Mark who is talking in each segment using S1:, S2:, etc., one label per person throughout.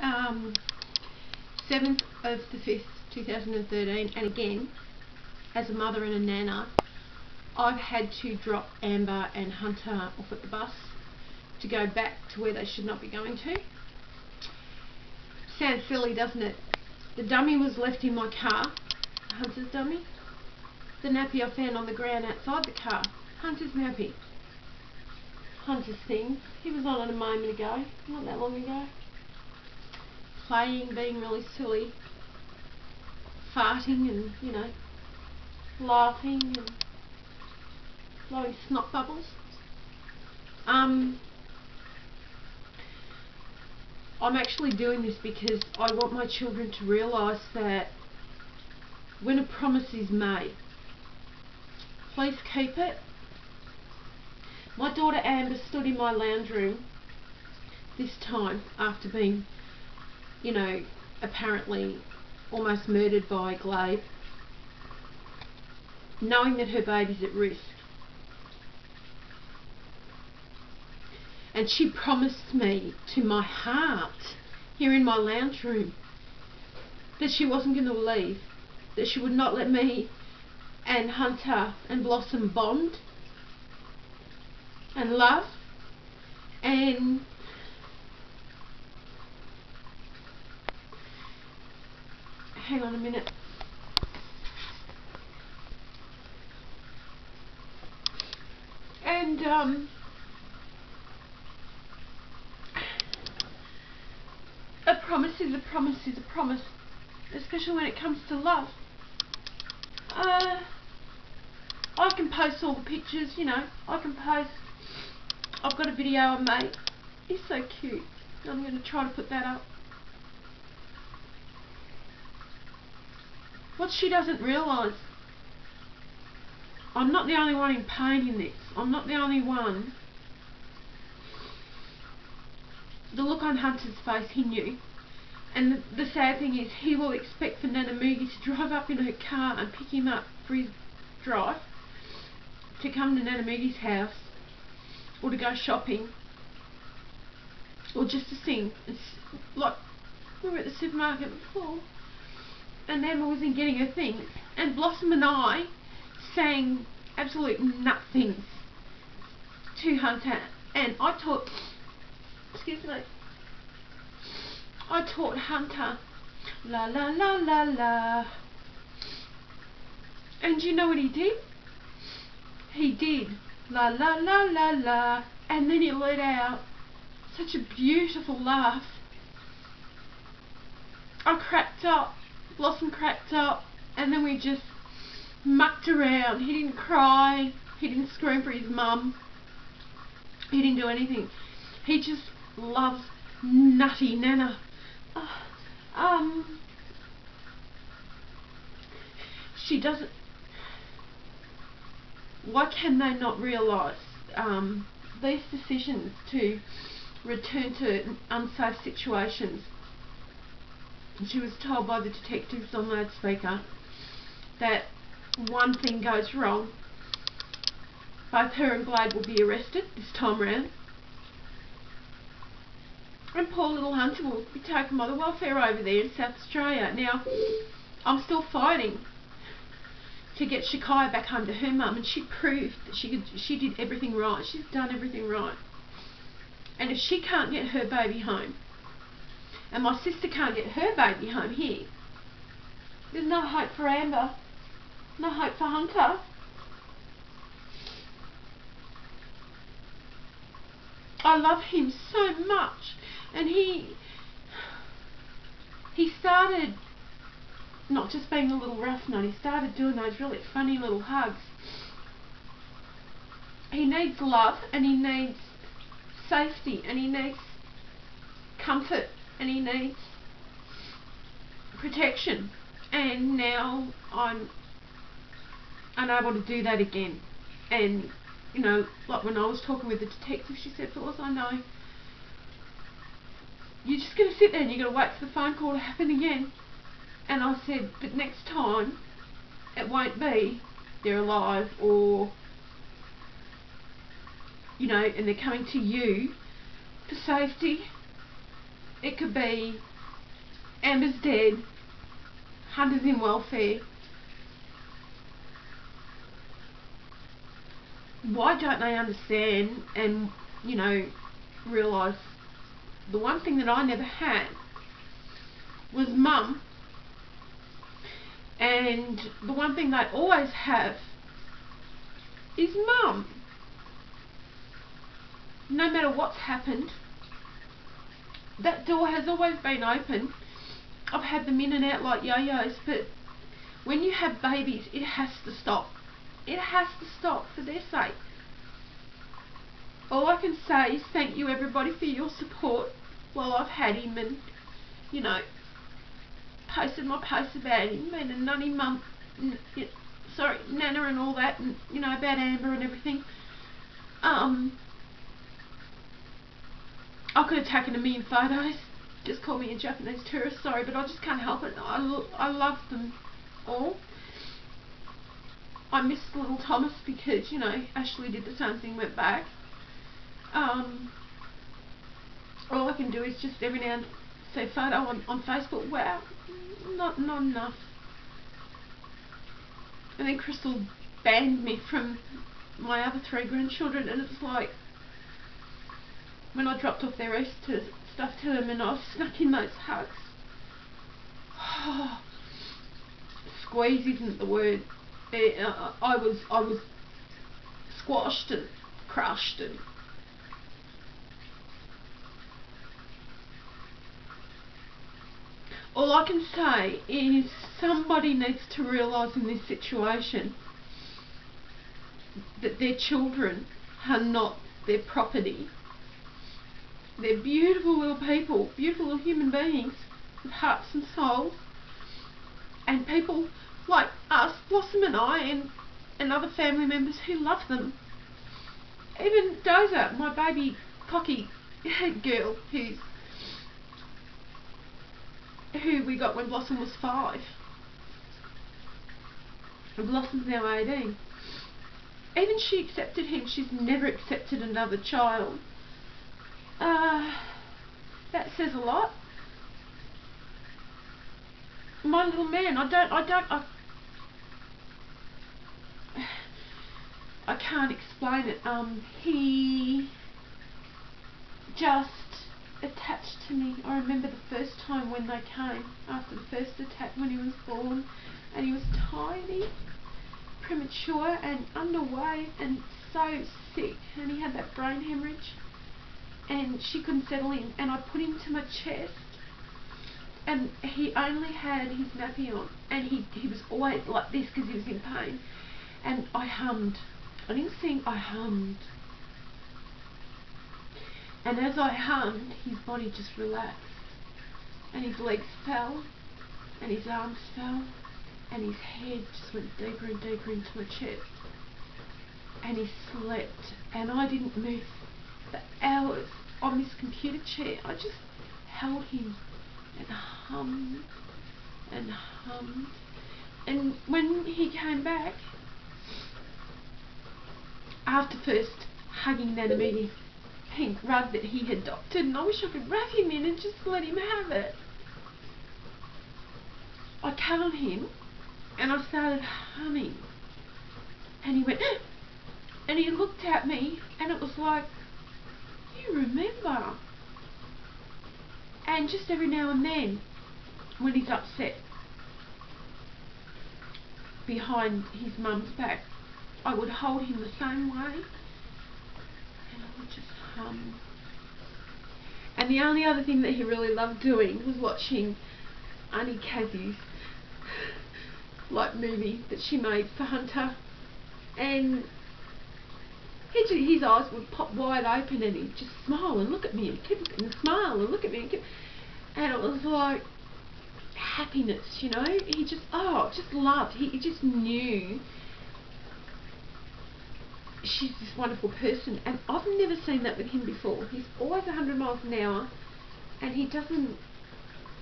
S1: 7th of the 5th, 2013, and again, as a mother and a nana, I've had to drop Amber and Hunter off at the bus to go back to where they should not be going to. Sounds silly, doesn't it? The dummy was left in my car, Hunter's dummy. The nappy I found on the ground outside the car, Hunter's nappy. Hunter's thing, he was on it a moment ago, not that long ago. Playing, being really silly, farting and, you know, laughing and blowing snot bubbles. I'm actually doing this because I want my children to realise that when a promise is made, please keep it. My daughter Amber stood in my lounge room this time after being, you know, apparently almost murdered by Glade, knowing that her baby's at risk. And she promised me to my heart, here in my lounge room, that she wasn't going to leave, that she would not let me and Hunter and Blossom bond and love. And hang on a minute. And a promise is a promise is a promise, especially when it comes to love. I can post all the pictures, you know, I've got a video I made. He's so cute. I'm going to try to put that up. What she doesn't realise, I'm not the only one in pain in this. I'm not the only one. The look on Hunter's face, he knew. And the sad thing is, he will expect for Nanna Moogie to drive up in her car and pick him up for his drive, to come to Nanna Moogie's house, or to go shopping, or just to sing. It's like, we were at the supermarket before, and Emma was in getting her things, and Blossom and I sang absolute nothings to Hunter, and I taught Hunter la la la la la, and you know what he did? He did la la la la la, and then he let out such a beautiful laugh. I cracked up, Blossom cracked up, and then we just mucked around. He didn't cry, he didn't scream for his mum, he didn't do anything. He just loves nutty Nanna. She doesn't. Why can they not realise these decisions to return to unsafe situations? She was told by the detectives on loudspeaker that one thing goes wrong, both her and Glade will be arrested this time round, and poor little Hunter will be taken by the welfare over there in South Australia. Now, I'm still fighting to get Shakaya back home to her mum, and she proved that she did everything right. She's done everything right. And if she can't get her baby home, and my sister can't get her baby home here, there's no hope for Amber, no hope for Hunter. I love him so much, and he started not just being a little rough nut, he started doing those really funny little hugs. He needs love, and he needs safety, and he needs comfort, and he needs protection, and now I'm unable to do that again. And you know, like when I was talking with the detective, she said, "Phyllis, I know you're just going to sit there and you're going to wait for the phone call to happen again." And I said, "But next time it won't be they're alive, or you know, and they're coming to you for safety. It could be Amber's dead, Hunter's in welfare. Why don't they understand and, you know, realise the one thing that I never had was mum, and the one thing they always have is mum. No matter what's happened, that door has always been open. I've had them in and out like yo-yos, but when you have babies, it has to stop. It has to stop for their sake. All I can say is thank you everybody for your support while I've had him, and, you know, posted my posts about him, and a nunny mum, Nanna and all that, and, you know, about Amber and everything. I could have taken 1,000,000 photos. Just call me a Japanese tourist, sorry, but I just can't help it. I love them all. I miss little Thomas because, you know, Ashley did the same thing, went back. All I can do is just every now and say photo on Facebook. Wow, not enough. And then Crystal banned me from my other 3 grandchildren, and it's like, when I dropped off their Easter stuff to them and I was snuck in those hugs. Oh, squeeze isn't the word. I was squashed and crushed, and all I can say is somebody needs to realise in this situation that their children are not their property. They're beautiful little people, beautiful little human beings with hearts and souls, and people like us, Blossom and I, and other family members who love them. Even Doza, my baby cocky girl, who we got when Blossom was 5. And Blossom's now 18. Even she accepted him. She's never accepted another child. That says a lot. My little man, I can't explain it. He just attached to me. I remember the first time when they came, after the first attack when he was born, and he was tiny, premature and underweight and so sick, and he had that brain hemorrhage, and she couldn't settle him, and I put him to my chest, and he only had his nappy on, and he was always like this because he was in pain, and I hummed. I didn't sing, I hummed. And as I hummed, his body just relaxed, and his legs fell, and his arms fell, and his head just went deeper and deeper into my chest, and he slept, and I didn't move for hours on this computer chair. I just held him and hummed and hummed, and when he came back, after first hugging that immediate pink rug that he had adopted, and I wish I could wrap him in and just let him have it, I cuddled him and I started humming, and he went and he looked at me, and it was like, you remember. And just every now and then when he's upset behind his mum's back, I would hold him the same way and I would just hum. And the only other thing that he really loved doing was watching Auntie Cassie's movie that she made for Hunter, and his eyes would pop wide open and he'd just smile and look at me and keep and smile and look at me and it was like happiness, you know. He just loved. He just knew she's this wonderful person, and I've never seen that with him before. He's always 100 miles an hour and he doesn't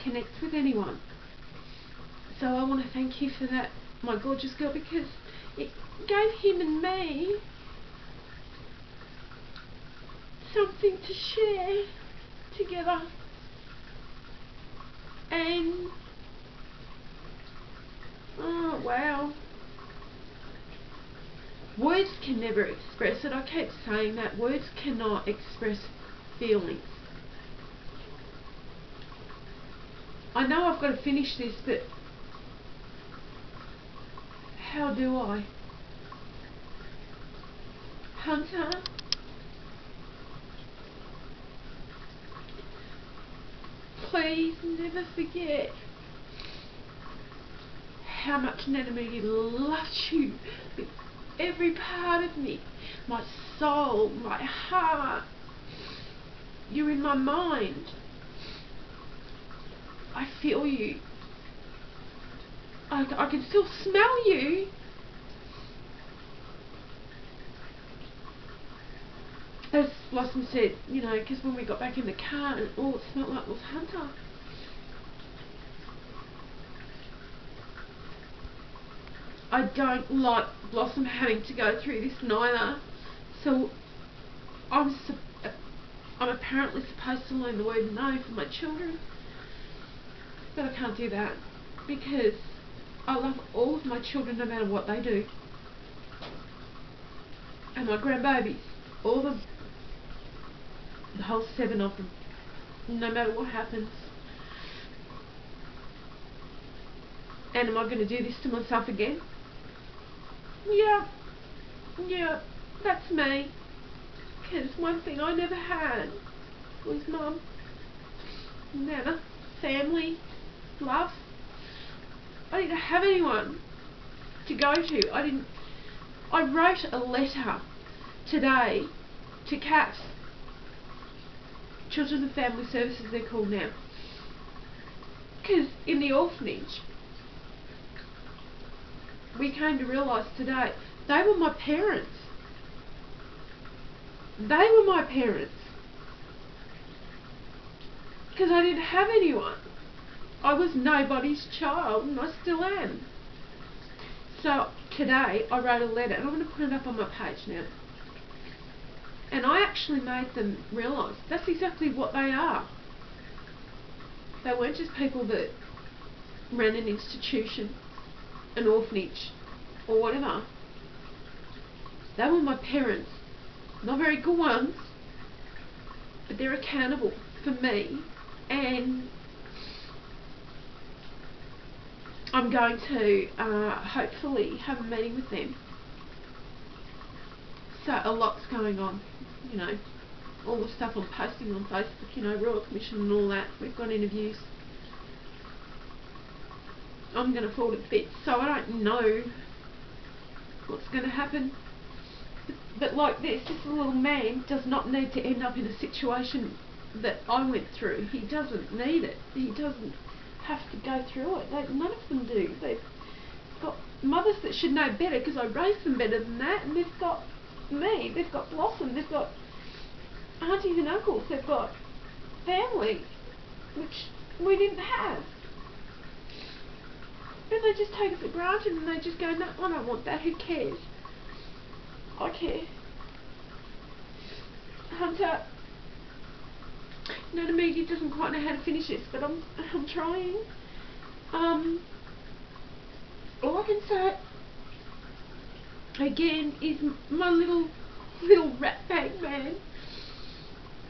S1: connect with anyone. So I want to thank you for that, my gorgeous girl, because it gave him and me something to share together. words can never express it. I keep saying that. Words cannot express feelings. I know I've got to finish this, but how do I? Hunter, please never forget how much Nanna Moogie loves you with every part of me, my soul, my heart. You're in my mind. I feel you. I can still smell you. As Blossom said, you know, because when we got back in the car and all it smelled like was Hunter. I don't like Blossom having to go through this neither. So I'm apparently supposed to learn the word no for my children. But I can't do that because I love all of my children no matter what they do. And my grandbabies, all of them, the whole 7 of them, no matter what happens. And am I going to do this to myself again? Yeah, that's me. Because one thing I never had was Mum, Nanna, family, love. I didn't have anyone to go to. I wrote a letter today to CAFS, Children's and Family Services they're called now. Because in the orphanage, we came to realise today, they were my parents. They were my parents. Because I didn't have anyone. I was nobody's child, and I still am. So today I wrote a letter, and I'm going to put it up on my page now. And I actually made them realise that's exactly what they are. They weren't just people that ran an institution, an orphanage, or whatever. They were my parents. Not very good ones, but they're accountable for me, and I'm going to hopefully have a meeting with them. So a lot's going on, you know, all the stuff I'm posting on Facebook, you know, Royal Commission and all that. We've got interviews. I'm going to fall to bits, so I don't know what's going to happen. But like this little man does not need to end up in a situation that I went through. He doesn't need it. He doesn't have to go through it. None of them do. They've got mothers that should know better because I raised them better than that, and they've got me. They've got Blossom. They've got aunties and uncles. They've got family, which we didn't have. And they just take it for granted, and they just go, no, I don't want that. Who cares? I care. Hunter, Nanna Moogie doesn't quite know how to finish this, but I'm trying. All I can say again is my little rat bag man.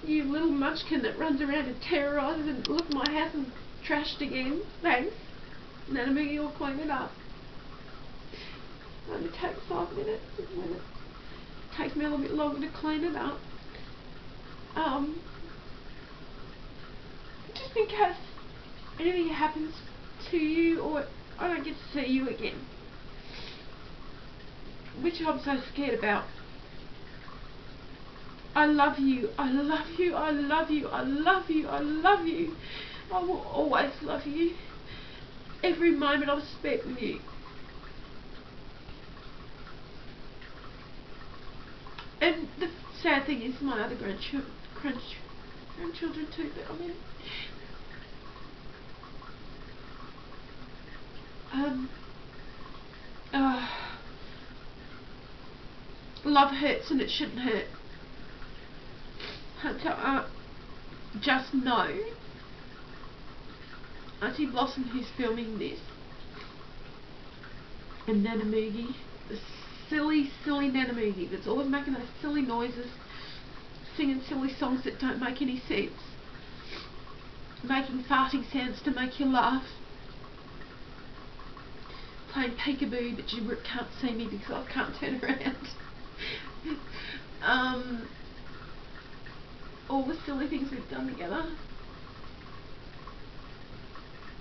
S1: You little munchkin that runs around and terrorises and look, my house is trashed again. Thanks. Nanna Moogie will clean it up. It only takes 5 minutes. It takes me a little bit longer to clean it up. Just in case anything happens to you or I don't get to see you again, which I'm so scared about. I love you, I love you, I love you, I love you, I love you. I will always love you. Every moment I've spent with you. And the sad thing is my other grandchildren too, but I mean, love hurts and it shouldn't hurt. Just know, Auntie Blossom who's filming this, and Nanna Moogie, the silly, silly Nanna Moogie that's always making those silly noises, singing silly songs that don't make any sense, making farting sounds to make you laugh, playing peekaboo but you can't see me because I can't turn around. All the silly things we've done together.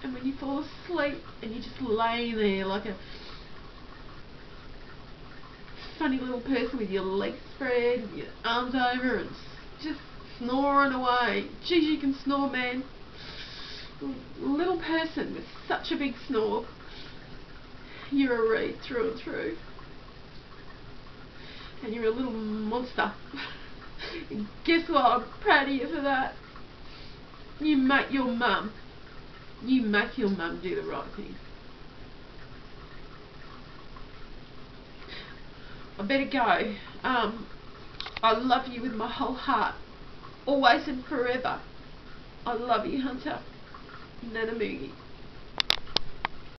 S1: And when you fall asleep and you just lay there like a funny little person with your legs spread and your arms over and just snoring away. Geez, you can snore, man. Little person with such a big snore. You're a reed through and through. And you're a little monster. And guess what? I'm proud of you for that. You make your mum do the right thing. I better go. I love you with my whole heart. Always and forever. I love you, Hunter. Nanna Moogie.